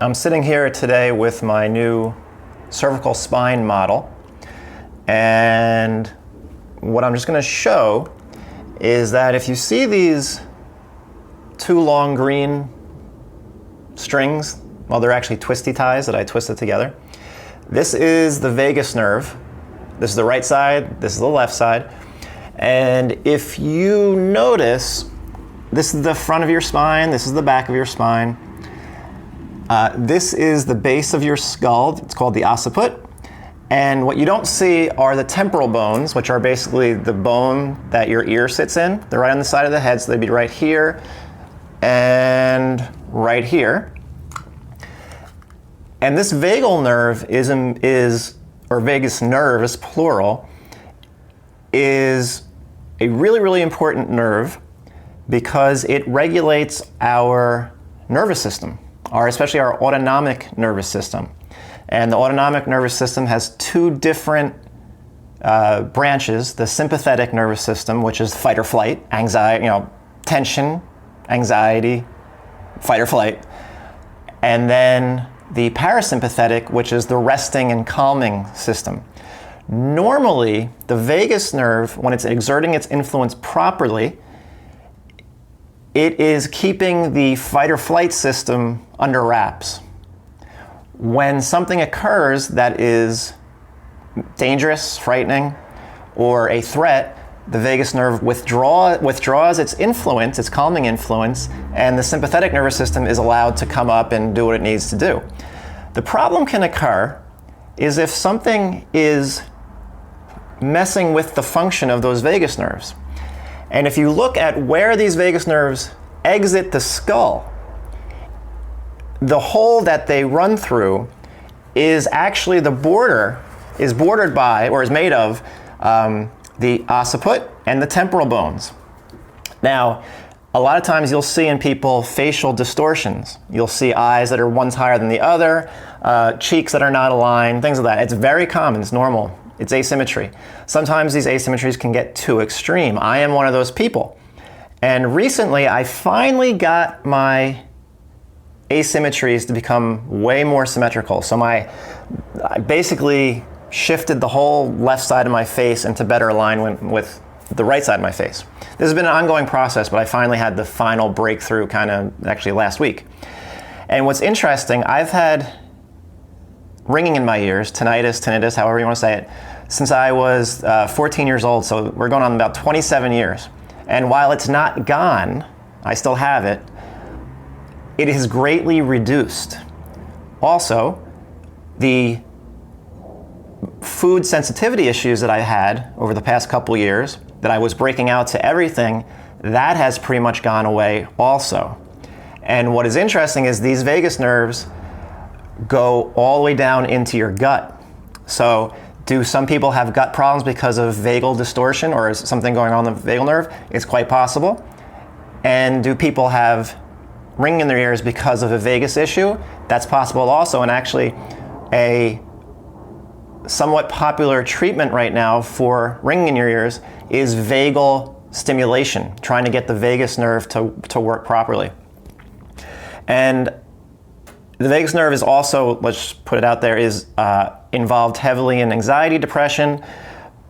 I'm sitting here today with my new cervical spine model, and what I'm just going to show is that if you see these two long green strings, well, they're actually twisty ties that I twisted together. This is the vagus nerve. This is the right side, this is the left side. And if you notice, this is the front of your spine, this is the back of your spine. This is the base of your skull. It's called the occiput. And what you don't see are the temporal bones, which are basically the bone that your ear sits in. They're right on the side of the head, so they'd be right here and right here. And this vagal nerve or vagus nerve is plural, is a really, really important nerve because it regulates our nervous system, especially our autonomic nervous system. And the autonomic nervous system has two different branches: the sympathetic nervous system, which is fight or flight, anxiety, tension, anxiety, fight or flight, and then the parasympathetic, which is the resting and calming system. Normally, the vagus nerve, when it's exerting its influence properly, it is keeping the fight or flight system under wraps. When something occurs that is dangerous, frightening, or a threat, the vagus nerve withdraws its influence, its calming influence, and the sympathetic nervous system is allowed to come up and do what it needs to do. The problem can occur is if something is messing with the function of those vagus nerves. And if you look at where these vagus nerves exit the skull, the hole that they run through is actually bordered by, or is made of, the occiput and the temporal bones. Now, a lot of times you'll see in people facial distortions. You'll see eyes that are one's higher than the other, cheeks that are not aligned, things like that. It's very common, it's normal. It's asymmetry. Sometimes these asymmetries can get too extreme. I am one of those people. And recently I finally got my asymmetries to become way more symmetrical. So I basically shifted the whole left side of my face into better alignment with the right side of my face. This has been an ongoing process, but I finally had the final breakthrough actually last week. And what's interesting, I've had ringing in my ears, tinnitus, however you want to say it, since I was 14 years old, so we're going on about 27 years. And while it's not gone, I still have it, it is greatly reduced. Also, the food sensitivity issues that I had over the past couple years, that I was breaking out to everything, that has pretty much gone away also. And what is interesting is these vagus nerves go all the way down into your gut. So do some people have gut problems because of vagal distortion, or is something going on in the vagal nerve? It's quite possible. And do people have ringing in their ears because of a vagus issue? That's possible also. And actually, a somewhat popular treatment right now for ringing in your ears is vagal stimulation, trying to get the vagus nerve to work properly. And the vagus nerve is also, let's put it out there, is involved heavily in anxiety, depression,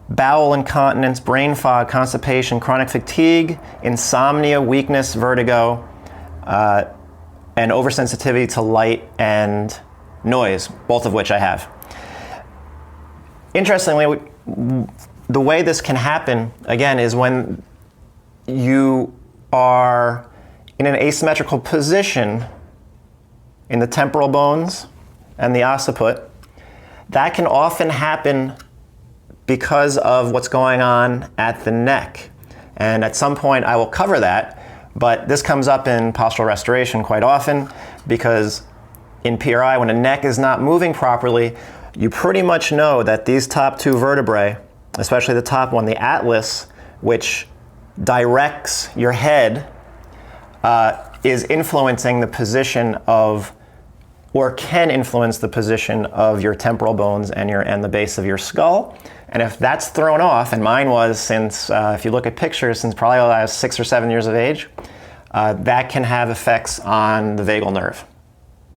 bowel incontinence, brain fog, constipation, chronic fatigue, insomnia, weakness, vertigo, and oversensitivity to light and noise, both of which I have. Interestingly, the way this can happen, again, is when you are in an asymmetrical position in the temporal bones and the occiput. That can often happen because of what's going on at the neck. And at some point I will cover that, but this comes up in postural restoration quite often because in PRI, when a neck is not moving properly, you pretty much know that these top two vertebrae, especially the top one, the atlas, which directs your head, is influencing the position of, or can influence the position of your temporal bones and the base of your skull. And if that's thrown off, and mine was since, if you look at pictures, since probably I was 6 or 7 years of age, that can have effects on the vagal nerve.